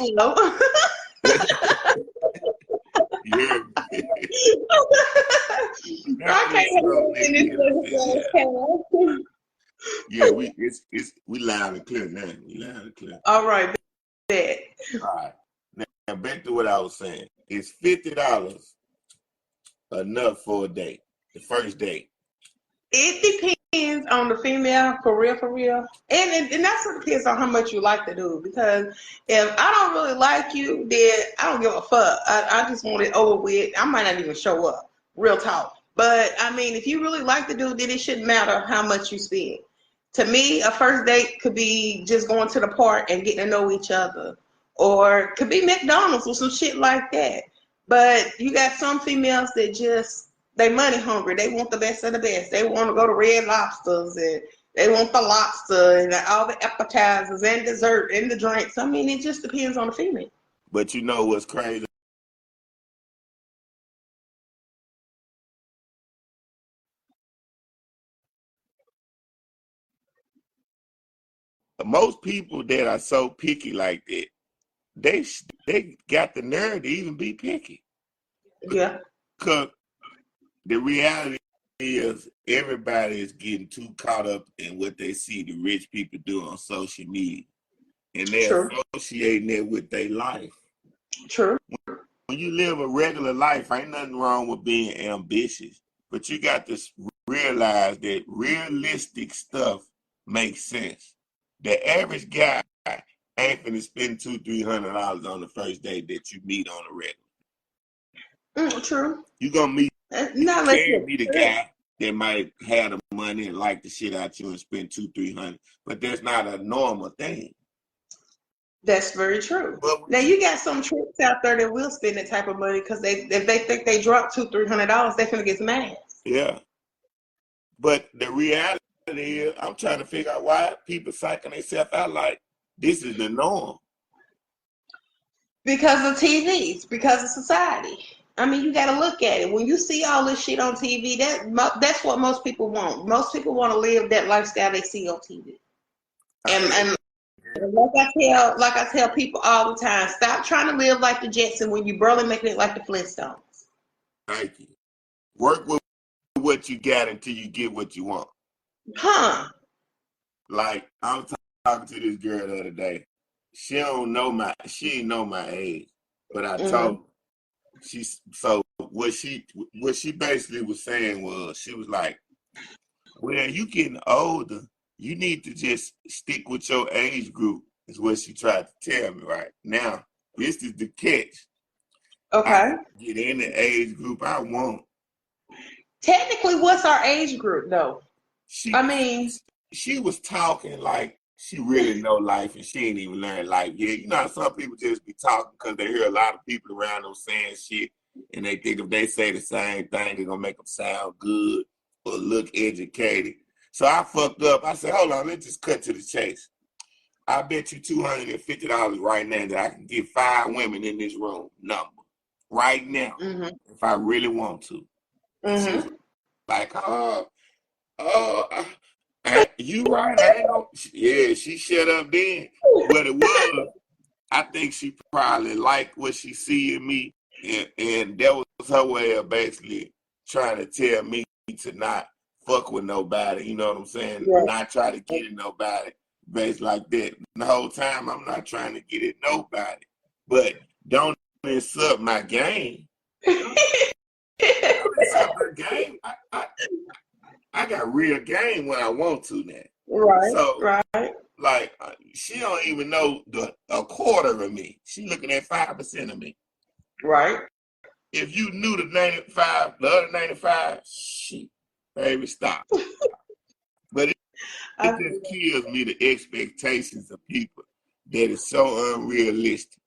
slow. Yeah. I can't finish. Yeah, we loud and clear now. We loud and clear. All right, bet. All right. Now back to what I was saying. Is $50 enough for a date? The first date? It depends on the female, for real. And that's what depends on how much you like to do. Because if I don't really like you, then I don't give a fuck. I just want it over with. I might not even show up. Real talk. But, I mean, if you really like the dude, then it shouldn't matter how much you spend. To me, a first date could be just going to the park and getting to know each other. Or it could be McDonald's or some shit like that. But you got some females that just, they money hungry. They want the best of the best. They want to go to Red Lobsters and they want the lobster and all the appetizers and dessert and the drinks. I mean, it just depends on the female. But you know what's crazy? Most people that are so picky like that, they got the nerve to even be picky. Yeah. Because the reality is everybody is getting too caught up in what they see the rich people do on social media. And they're associating it with their life. True. When you live a regular life, ain't nothing wrong with being ambitious. But you got to realize that realistic stuff makes sense. The average guy ain't finna spend $200-300 on the first day that you meet on a regular. True. You gonna meet the guy that might have the money and like the shit out you and spend $200-300, but that's not a normal thing. That's very true. But now you got some tricks out there that will spend that type of money because if they think they drop $200-300, they're gonna get some ass. Yeah. But the reality is, I'm trying to figure out why people psyching themselves out like this is the norm. Because of TVs, because of society. I mean, you got to look at it. When you see all this shit on TV, that's what most people want. Most people want to live that lifestyle they see on TV. And like I tell people all the time, stop trying to live like the Jetsons when you barely making it like the Flintstones. Thank you. Work with what you got until you get what you want. Huh? Like I was talking to this girl the other day. She didn't know my age, but I told her. So what she basically was saying was, she was like, well, you getting older, you need to just stick with your age group, is what she tried to tell me right now. This is the catch. Okay. I get in the age group I want. Technically, what's our age group though? She was talking like she really know life and she ain't even learned life yet. You know how some people just be talking because they hear a lot of people around them saying shit and they think if they say the same thing, they're going to make them sound good or look educated. So I fucked up. I said, hold on, let's just cut to the chase. I bet you $250 right now that I can get 5 women in this room number right now if I really want to. She's like, you right. I ain't gonna. Yeah, she shut up then. But it was, I think she probably liked what she see in me, and that was her way of basically trying to tell me to not fuck with nobody. You know what I'm saying? Yeah. Not try to get at nobody, based like that. The whole time I'm not trying to get at nobody, but don't mess up my game. Don't mess up my game. I got real game when I want to now. Right. So, right. Like, she don't even know a quarter of me. She looking at 5% of me. Right. If you knew the other 95, shit, baby, stop. But it just kills me, the expectations of people that is so unrealistic.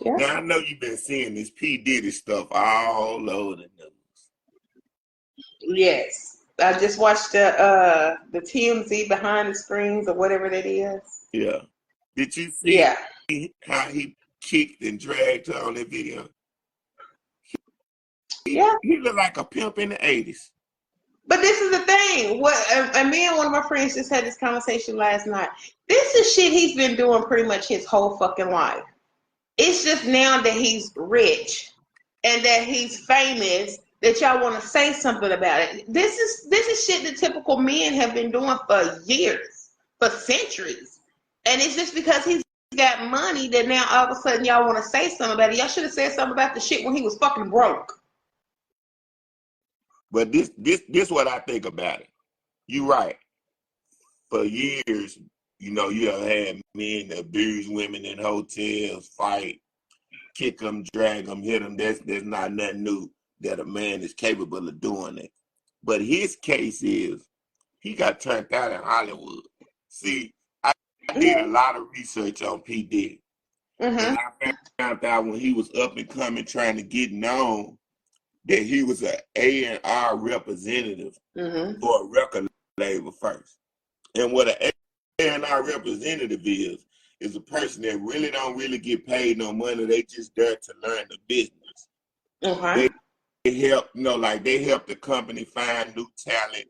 Yeah. Now, I know you've been seeing this P. Diddy stuff all over the news. Yes. I just watched the TMZ behind the screens or whatever that is. Yeah. Did you see how he kicked and dragged her on that video? He looked like a pimp in the 80s. But this is the thing. And me and one of my friends just had this conversation last night. This is shit he's been doing pretty much his whole fucking life. It's just now that he's rich and that he's famous that y'all want to say something about it. This is shit that typical men have been doing for years, for centuries. And it's just because he's got money that now all of a sudden y'all want to say something about it. Y'all should have said something about the shit when he was fucking broke. But this what I think about it. You right. For years, you have had men abuse women in hotels, fight, kick them, drag them, hit them. That's not nothing new that a man is capable of doing it. But his case is he got turned out in Hollywood. See, I did a lot of research on P. Diddy. And I found out when he was up and coming trying to get known that he was an A&R representative for a record label first. And what an A&R representative is a person that really don't really get paid no money. They just there to learn the business. They help, they help the company find new talent,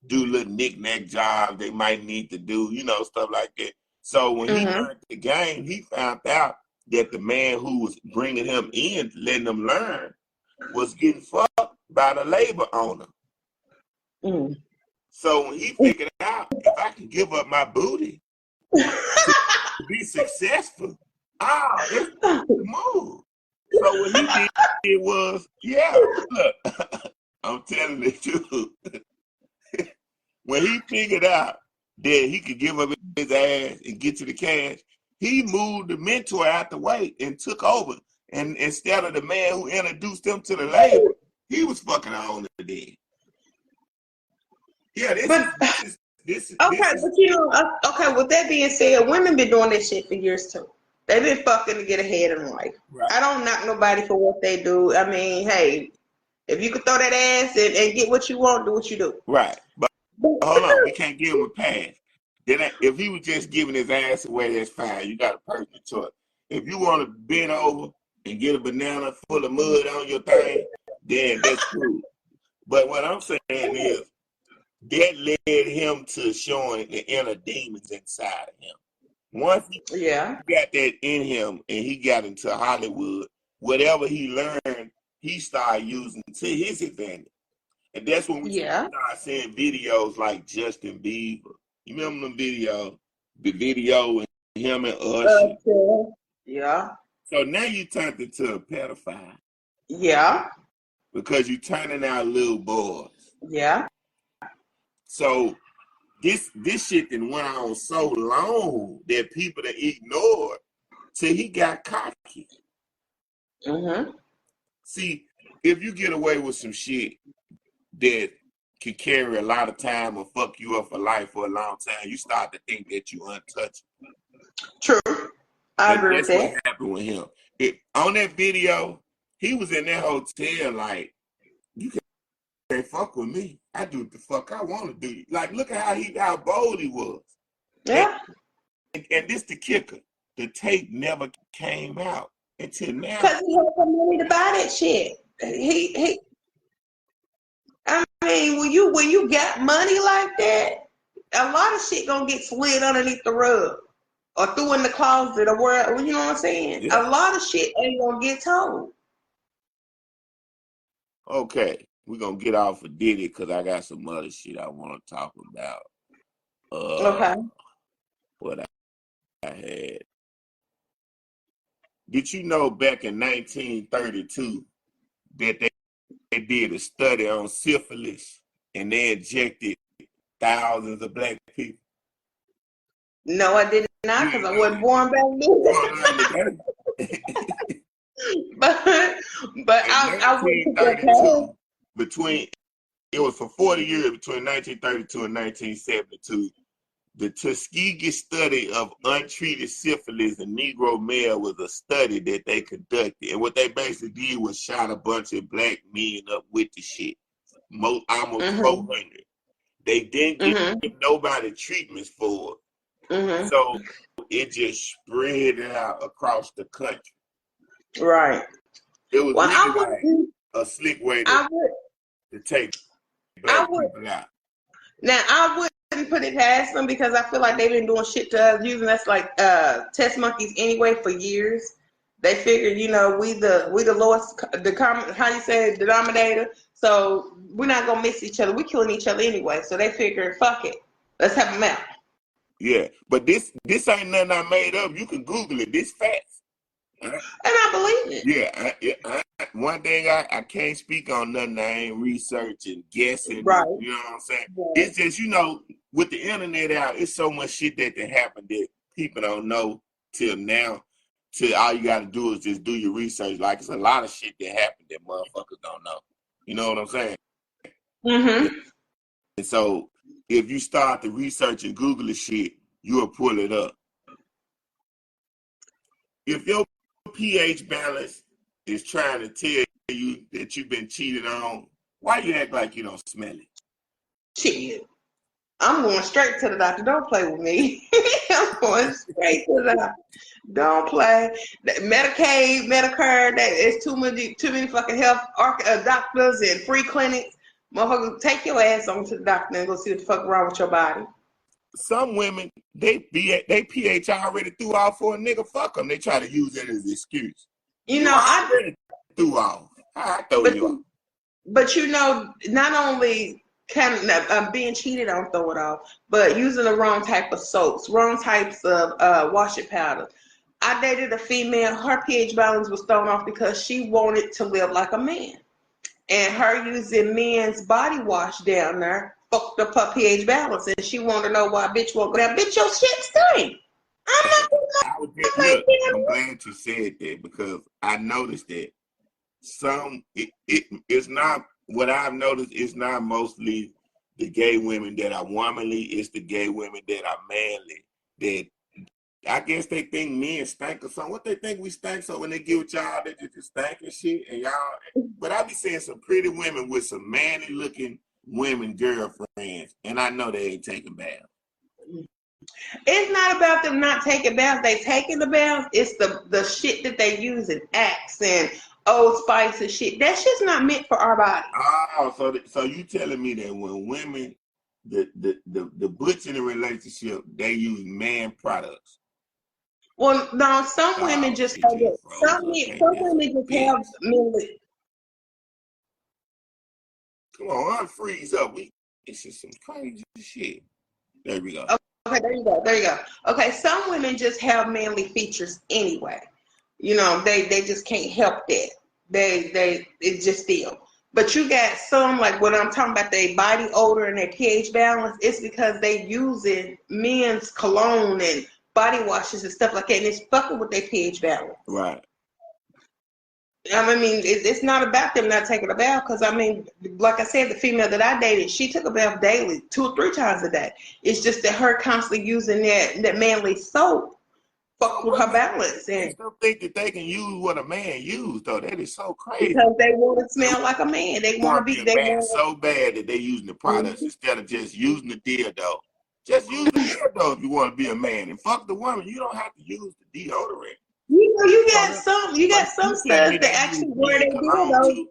do little knick-knack jobs they might need to do, stuff like that. So when he learned the game, he found out that the man who was bringing him in, letting him learn, was getting fucked by the labor owner. So when he figured out, if I can give up my booty to be successful, that's the move. So what he did was, look, I'm telling the truth. When he figured out that he could give up his ass and get to the cash, he moved the mentor out the way and took over. And instead of the man who introduced him to the label, he was fucking on the dead. Yeah, this is. Okay, with that being said, women been doing this shit for years too. They've been fucking to get ahead in life. Right. I don't knock nobody for what they do. I mean, hey, if you can throw that ass and get what you want, do what you do. Right. But hold on, we can't give him a pass. Then if he was just giving his ass away, that's fine. You got a personal choice. If you want to bend over and get a banana full of mud on your thing, then that's cool. But what I'm saying is that led him to showing the inner demons inside of him. Once he got that in him and he got into Hollywood, whatever he learned, he started using to his advantage. And that's when we start seeing videos like Justin Bieber. You remember them videos? The video with him and Usher. Yeah. So now you turned into a pedophile. Yeah. Because you turning out little boys. Yeah. So this shit then went on so long that people that ignored till he got cocky. See, if you get away with some shit that can carry a lot of time or fuck you up for life for a long time, you start to think that you untouchable. True. I agree with that. That's what happened with him. On that video, he was in that hotel like, you can't fuck with me. I do what the fuck I want to do. Like, look at how bold he was. Yeah. And this the kicker. The tape never came out until now. Because he had the money to buy that shit. I mean, when you got money like that, a lot of shit gonna get slid underneath the rug or threw in the closet or where, you know what I'm saying? Yeah. A lot of shit ain't gonna get told. Okay, we're gonna get off of Diddy because I got some other shit I want to talk about. Okay. What I had. Did you know back in 1932 that they did a study on syphilis and they injected thousands of black people? No, I did not because I wasn't born back then. but I went to between it was for 40 years between 1932 and 1972. The Tuskegee study of untreated syphilis in Negro male was a study that they conducted. And what they basically did was shot a bunch of black men up with the shit. Almost 400. They didn't give nobody treatments for it. So it just spread out across the country. Right. It was really like a slick way to take black people out. Now, I wouldn't put it past them because I feel like they've been doing shit to us, using us like test monkeys anyway for years. They figured, we the lowest, how you say, denominator. So we're not gonna miss each other. We're killing each other anyway. So they figured, fuck it, let's have them out. Yeah, but this ain't nothing I made up. You can Google it. This facts. And I believe it. Yeah, one thing I can't speak on nothing I ain't researching, guessing. Right. You know what I'm saying? Right. It's just, with the internet out, it's so much shit that happened that people don't know till now. Till all you got to do is just do your research. Like, it's a lot of shit that happened that motherfuckers don't know. You know what I'm saying? Mm-hmm. And so, if you start to research and Google the shit, you'll pull it up. If your pH balance is trying to tell you that you've been cheated on, why you act like you don't smell it? Shit. I'm going straight to the doctor. Don't play with me. I'm going straight to the doctor. Don't play. Medicaid, Medicare, that is too many fucking health doctors and free clinics. Motherfucker, take your ass on to the doctor and go see what the fuck wrong with your body. Some women, they pH already threw off for a nigga. Fuck them. They try to use it as an excuse. I already threw off. I throw you off. But not only can being cheated on throw it off, but using the wrong type of soaps, wrong types of washing powder. I dated a female, her pH balance was thrown off because she wanted to live like a man. And her using men's body wash down there fucked up her pH balance. And she wanted to know why bitch won't go down. Bitch, your shit stink. I'm glad you said that because I noticed that it's not, what I've noticed is not mostly the gay women that are womanly, it's the gay women that are manly. That I guess they think men stink or something. What they think we stink, so when they get with y'all, they just stink and shit. And y'all, but I be seeing some pretty women with some manly looking women girlfriends, and I know they ain't taking baths. It's not about them not taking baths. They taking the baths. It's the shit that they use in Axe and Old Spice and shit. That shit's not meant for our body. Oh, so you telling me that when women, the butch in a relationship, they use man products? Well, no, some women just have it. Some women just have manly. Come on, unfreeze up. This is some crazy shit. There we go. Okay, there you go. Okay, some women just have manly features anyway. They just can't help that. It's just them. But you got some, like what I'm talking about, their body odor and their pH balance. It's because they using men's cologne and body washes and stuff like that, and it's fucking with their pH balance. Right. I mean, it's not about them not taking a bath, because I mean, like I said, the female that I dated, she took a bath daily, 2 or 3 times a day. It's just that her constantly using that manly soap fuck with her balance. And I still think that they can use what a man used, though. That is so crazy. Because they want to smell like a man. They want to be so bad that they're using the products instead of just using the dildo. Just use the dildo if you want to be a man, and fuck the woman. You don't have to use the deodorant. You got some stuff that actually wear their dildo.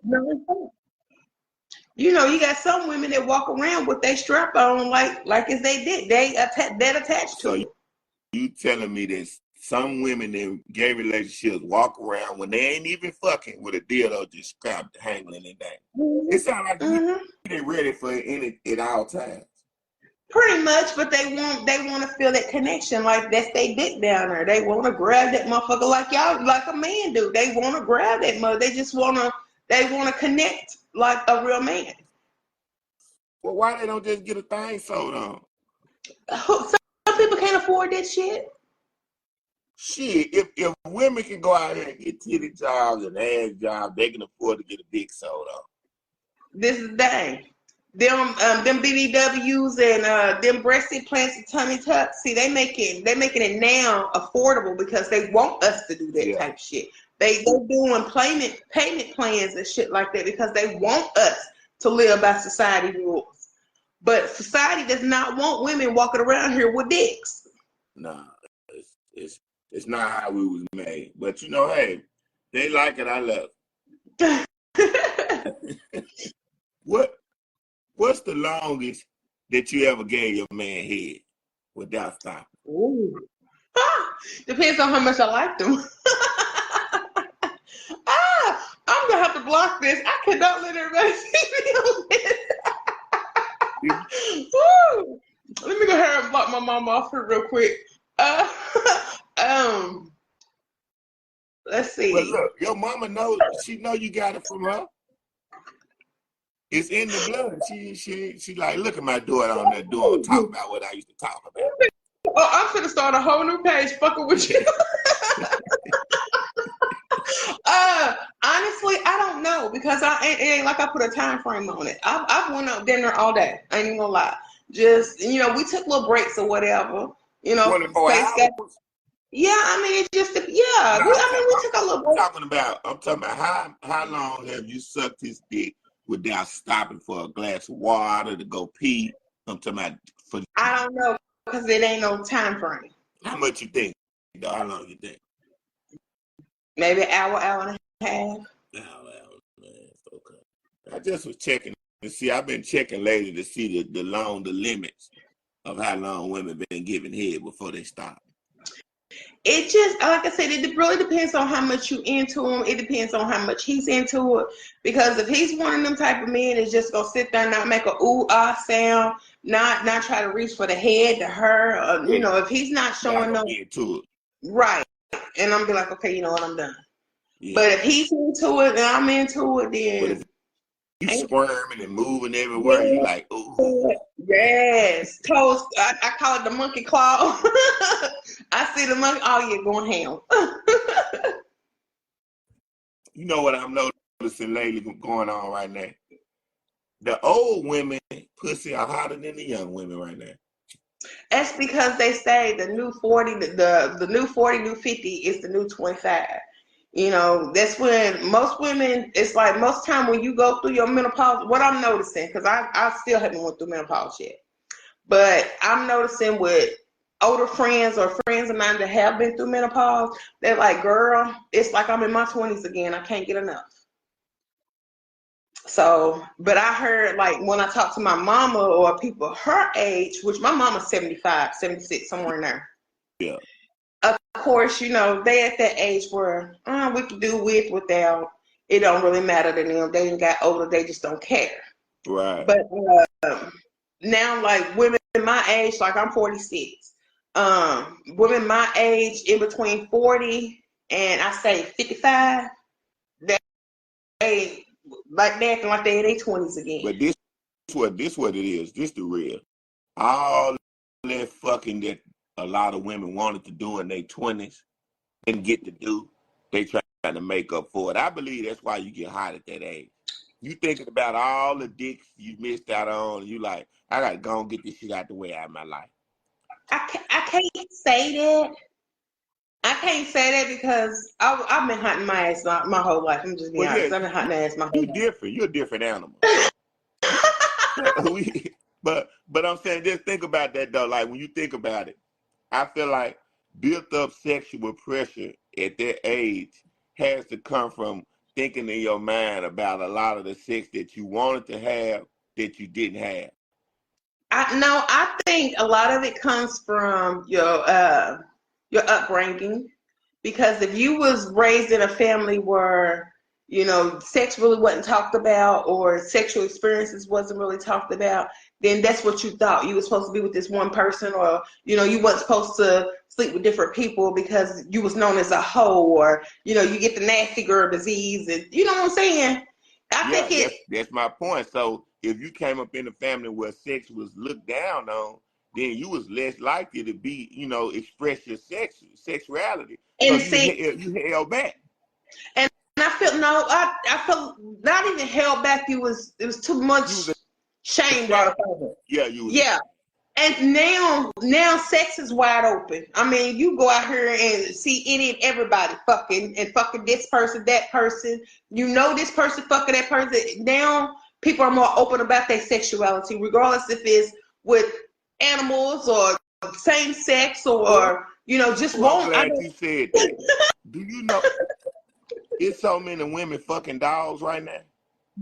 You got some women that walk around with their strap on like it's they did. That attached to it. You telling me that some women in gay relationships walk around when they ain't even fucking with a dildo just strapped, hanging in there? It sounds like they're ready for it at all times. Pretty much, but they want to feel that connection, like that's they dick down there. They want to grab that motherfucker like a man do. They want to grab that mother. They just want to connect like a real man. Well, why they don't just get a thing sold on? Some people can't afford that shit. Shit, if women can go out here and get titty jobs and ass jobs, they can afford to get a dick sold on. This is the thing. Them BBWs and them breast implants and tummy tucks. See, they making it now affordable because they want us to do that type of shit. They doing payment plans and shit like that because they want us to live by society rules. But society does not want women walking around here with dicks. Nah, it's not how we was made. But hey, they like it. I love it. What's the longest that you ever gave your man head without stopping? Ooh. Depends on how much I like them. I'm gonna have to block this. I cannot let everybody see me on this. Woo! Let me go ahead and block my mom off here real quick. Let's see. But look, your mama knows. She know you got it from her. It's in the blood. She like, look at my daughter on there doing talk about what I used to talk about. Oh, I'm gonna start a whole new page fucking with you. Honestly, I don't know because it ain't like I put a time frame on it. I've went out dinner all day. I ain't even gonna lie. Just, you know, we took little breaks or whatever. You know, 24 hours. Yeah, I mean, it just, yeah. No, we took a little break. I'm talking about how long have you sucked his dick without stopping for a glass of water to go pee? I'm talking about I don't know because it ain't no time frame. How much you think? How long you think? Maybe an hour and a half. Man. Okay. I just was checking to see. I've been checking lately to see the limits of how long women been giving head before they stop. It just, like I said, it really depends on how much you into him. It depends on how much he's into it. Because if he's one of them type of men that's just gonna sit there and not make a ooh ah sound, not try to reach for the head to her, or, you know, if he's not showing no into it, right, and I'm be like, okay, you know what, I'm done. Yeah. But if he's into it and I'm into it, then you squirming and moving everywhere. You like, ooh. Yes, toes. I call it the monkey claw. I see the monkey. Oh, yeah, going ham. You know what I'm noticing lately going on right now? The old women pussy are hotter than the young women right now. That's because they say the new 40, the new 40, new 50 is the new 25. You know, that's when most women, it's like most time when you go through your menopause, what I'm noticing, because I still haven't went through menopause yet, but I'm noticing with older friends or friends of mine that have been through menopause, they're like, girl, it's like I'm in my 20s again. I can't get enough. So, but I heard like when I talk to my mama or people her age, which my mama's 75, 76, somewhere in there. Yeah. Of course, you know, they at that age where we can do with, without. It don't really matter to them. They ain't got older. They just don't care. Right. But now, like women my age, like I'm 46. Women my age in between 40 and I say 55, they like they acting like they in their 20s again. But this what it is. This the real. All that fucking that a lot of women wanted to do in their 20s and get to do, they trying to make up for it. I believe that's why you get hot at that age. You thinking about all the dicks you missed out on, and you like, I gotta go and get this shit out the way out of my life. I can't say that. I can't say that because I've been hunting my ass my whole life. I'm just being honest. I've been hunting my ass my whole life. Different. You're a different animal. But I'm saying, just think about that though. Like when you think about it, I feel like built up sexual pressure at that age has to come from thinking in your mind about a lot of the sex that you wanted to have that you didn't have. I think a lot of it comes from your upbringing, because if you was raised in a family where, you know, sex really wasn't talked about or sexual experiences wasn't really talked about, then that's what you thought. You were supposed to be with this one person, or, you know, you wasn't supposed to sleep with different people because you was known as a hoe, or, you know, you get the nasty girl disease, and you know what I'm saying? I think that's my point. So if you came up in a family where sex was looked down on, then you was less likely to be, you know, express your sexuality. And you held back. And I felt not even held back. It was too much shame brought up over it. Yeah. And now sex is wide open. I mean, you go out here and see any and everybody fucking this person, that person. You know this person fucking that person. Now people are more open about their sexuality, regardless if it's with animals or same sex or, you know, just won't. I'm glad you said that. Do you know it's so many women fucking dogs right now?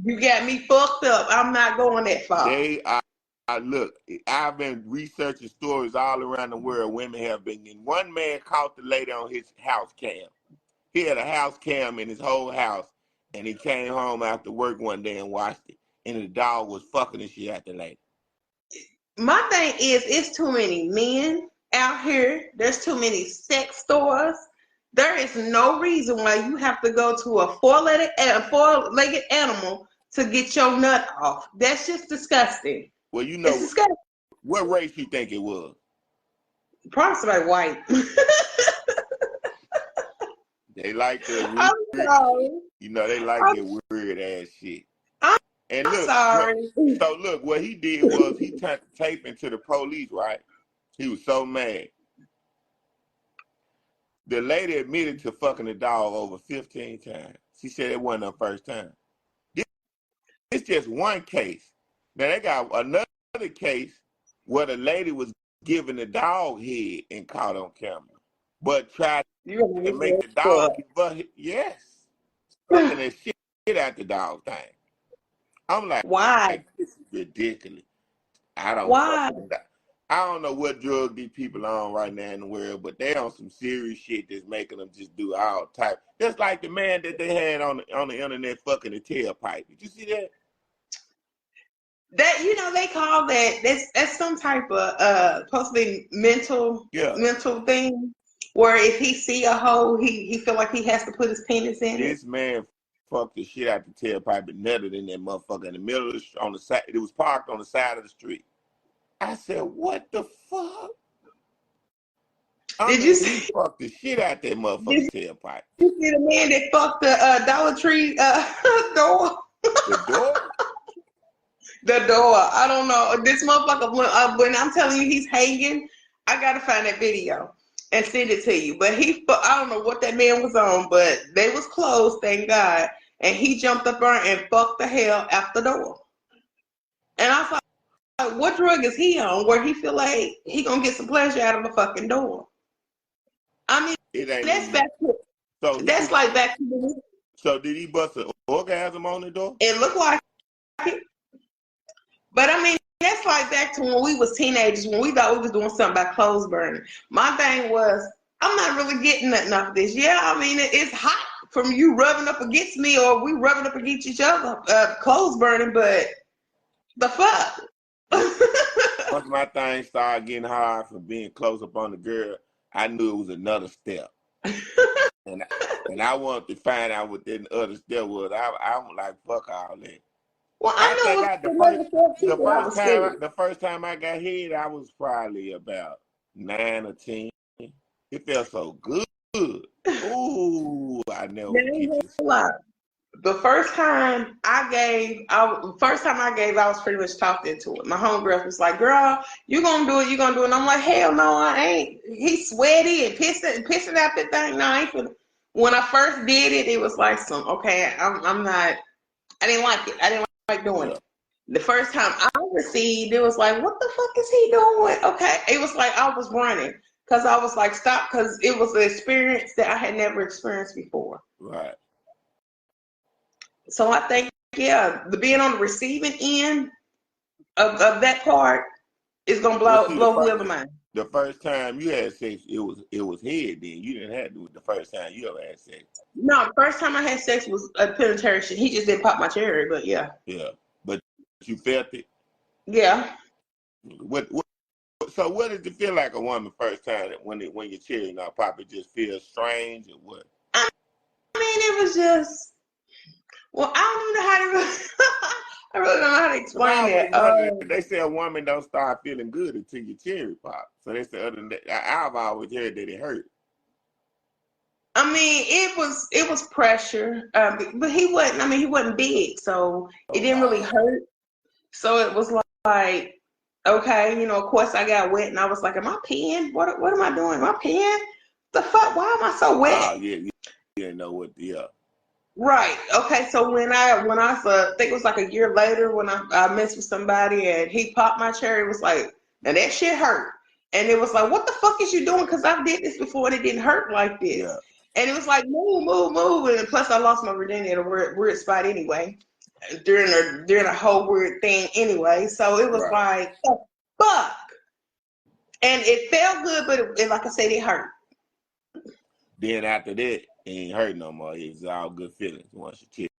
You got me fucked up. I'm not going that far. They are. Look, I've been researching stories all around the world. Women have been getting. One man caught the lady on his house cam. He had a house cam in his whole house, and he came home after work one day and watched it, and the dog was fucking the shit out the lady. My thing is, it's too many men out here. There's too many sex stores. There is no reason why you have to go to a four-legged animal to get your nut off. That's just disgusting. Well, you know, what race you think it was? Probably somebody white. They like that weird, I'm sorry. you know, they like that weird ass shit. And look, sorry. So look, what he did was he turned the tape into the police, right? He was so mad. The lady admitted to fucking the dog over 15 times. She said it wasn't her first time. It's just one case. Now they got another case where the lady was giving the dog head and caught on camera, but tried to make the dog yes, fucking that shit out the dog thing. I'm like, why? This is ridiculous. Why? I don't know what drug these people are on right now in the world, but they on some serious shit that's making them just do all type. Just like the man that they had on the internet fucking the tailpipe. Did you see that? That, you know, they call that's some type of supposed to be mental thing, where if he see a hole, he feel like he has to put his penis in it. This man fucked the shit out the tailpipe and nutted in that motherfucker in the middle of on the side. It was parked on the side of the street. I said, what the fuck? Did you see? He fucked the shit out that motherfucking tailpipe. You see the man that fucked the Dollar Tree door? The door? The door. I don't know. This motherfucker, when I'm telling you he's hanging, I gotta find that video and send it to you. But I don't know what that man was on, but they was closed, thank God. And he jumped up there and fucked the hell out the door. And I thought, what drug is he on where he feel like he gonna get some pleasure out of the fucking door? I mean, that's back to, that's like back to the. So did he bust an orgasm on the door? It looked like it. But I mean, that's like back to when we was teenagers, when we thought we was doing something about clothes burning. My thing was, I'm not really getting nothing off of this. Yeah, I mean, it's hot from you rubbing up against me or we rubbing up against each other, clothes burning, but the fuck? Once my thing started getting hard for being close up on the girl, I knew it was another step. and I wanted to find out what that other step was. I was like, fuck all that. Well, I know the first time I got hit, I was probably about 9 or 10. It felt so good. Ooh, I never get this. The first time I gave, I was pretty much talked into it. My homegirl was like, girl, you gonna do it, you gonna do it. And I'm like, hell no, I ain't. He's sweaty and pissing out that thing. No, I ain't finna. When I first did it, it was like I'm not, I didn't like it. I didn't like doing it. The first time I received, it was like, what the fuck is he doing? Okay. It was like I was running because I was like, stop, because it was an experience that I had never experienced before. Right. So I think, the being on the receiving end of that part is gonna blow the other mind. The first time you had sex, it was head. Then you didn't have to do it the first time you ever had sex. No, the first time I had sex was a penetration. He just didn't pop my cherry, but yeah. Yeah, but you felt it. Yeah. So what did it feel like a woman first time when your cherry not pop? It just feels strange or what? I mean, it was just. Well, I don't even know how to. I really don't know how to explain it. They say a woman don't start feeling good until your cherry pop. So they say other than that, I've always heard that it hurt. I mean, it was pressure, but he wasn't. I mean, he wasn't big, so it didn't really hurt. So it was like, okay, of course I got wet, and I was like, am I peeing? What am I doing? Am I peeing? The fuck? Why am I so wet? Oh yeah, you didn't know what. Yeah. Right. Okay. So when I think it was like a year later when I messed with somebody and he popped my cherry, it was like, now that shit hurt. And it was like, what the fuck is you doing? Because I did this before and it didn't hurt like this. Yeah. And it was like, move. And plus I lost my virginity at a weird spot anyway. during a whole weird thing anyway. So it was like, fuck. And it felt good, but like I said, it hurt. Then after that, it ain't hurt no more. It was all good feelings once you kissed.